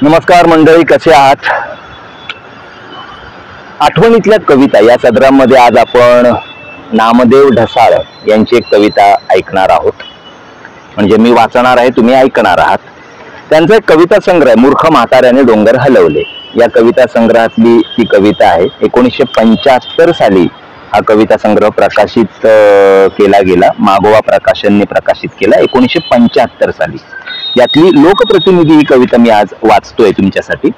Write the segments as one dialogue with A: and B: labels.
A: नमस्कार मंडळी, कसे आहात? आठवणीतल्या कविता या सदरामध्ये आज आपण नामदेव ढसाळ यांची एक कविता ऐकणार आहोत. म्हणजे मी वाचणार आहे, तुम्ही ऐकणार आहात. त्यांचा एक कविता संग्रह मूर्ख म्हाताऱ्याने डोंगर हलवले या कविता संग्रहातली ती कविता आहे. 1975 साली हा कविता संग्रह प्रकाशित केला गेला. मागोवा प्रकाशनने प्रकाशित केला 1975 साली. यातली लोकप्रतिनिधी ही कविता मी आज वाचतोय तुमच्यासाठी.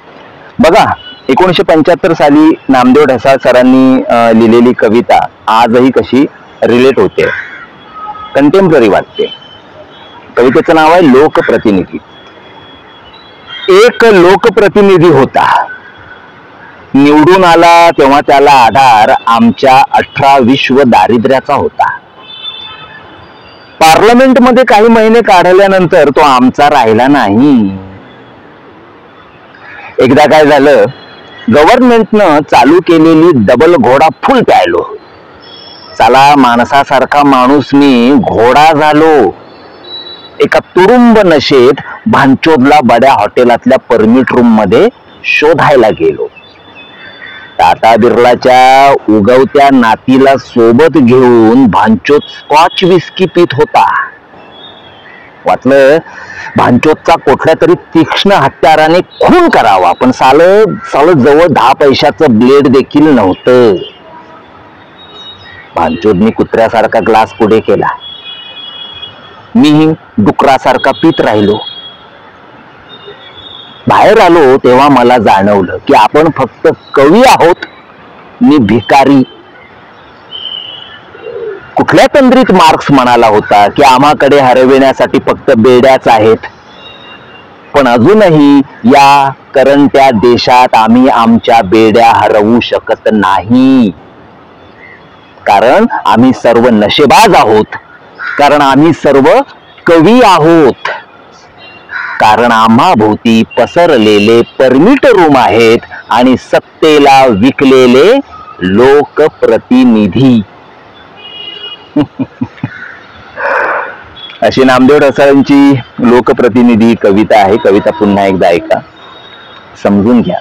A: बघा, 1975 साली नामदेव ढसाळ सरांनी लिहिलेली कविता आजही कशी रिलेट होते, कंटेम्पररी वाटते. कवितेचं नाव आहे लोकप्रतिनिधी. एक लोकप्रतिनिधी होता, निवडून आला तेव्हा त्याला आधार आमच्या 18 विश्व दारिद्र्याचा होता. पार्लमेंट मध्ये काही महिने काढल्यानंतर तो आमचा राहिला नाही. एकदा काय झालं, गव्हर्नमेंटनं चालू केलेली डबल घोडा फुल प्यायलो. चला, माणसासारखा माणूस मी घोडा झालो. एका तुरुंब नशेत भांचोदला बड्या हॉटेलातल्या परमिट रूम मध्ये शोधायला गेलो. टाटा बिर्लाच्या उगवत्या नातीला सोबत घेऊन भांचोद स्कॉच विस्की पित होता. वाटलं भांचोदचा कुठल्या तरी तीक्ष्ण हत्याराने खून करावा, पण साल जवळ 10 पैशाचं ब्लेड देखील नव्हतं. भांचोदने कुत्र्यासारखा ग्लास पुढे केला. मी डुकरासारखा पित राहिलो. बाहेर आलो तेव्हा मला जाणवलं की आपण फक्त कवी आहोत, मी भिकारी. कुठल्या तंद्रीत मार्क्स म्हणाला होता की आम्हाकडे हरविण्यासाठी फक्त बेड्याच आहेत. पण अजूनही या करंट्या देशात आम्ही आमच्या बेड्या हरवू शकत नाही. कारण आम्ही सर्व नशेबाज आहोत, कारण आम्ही सर्व कवी आहोत, कारण आम्हाभोवती पसरलेले परमिट रूम आहेत आणि सत्तेला विकलेले लोकप्रतिनिधी. अशी नामदेव ढसाळांची लोकप्रतिनिधी कविता आहे. कविता पुन्हा एकदा ऐका, समजून घ्या,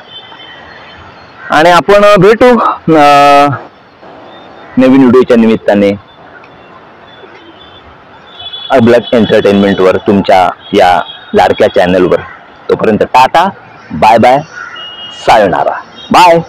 A: आणि आपण भेटू नवीन व्हिडिओच्या निमित्ताने अब्लक एंटरटेनमेंट वर, तुमच्या या लाडक्या चॅनलवर. तोपर्यंत टाटा, बाय बाय, सायोनारा, बाय.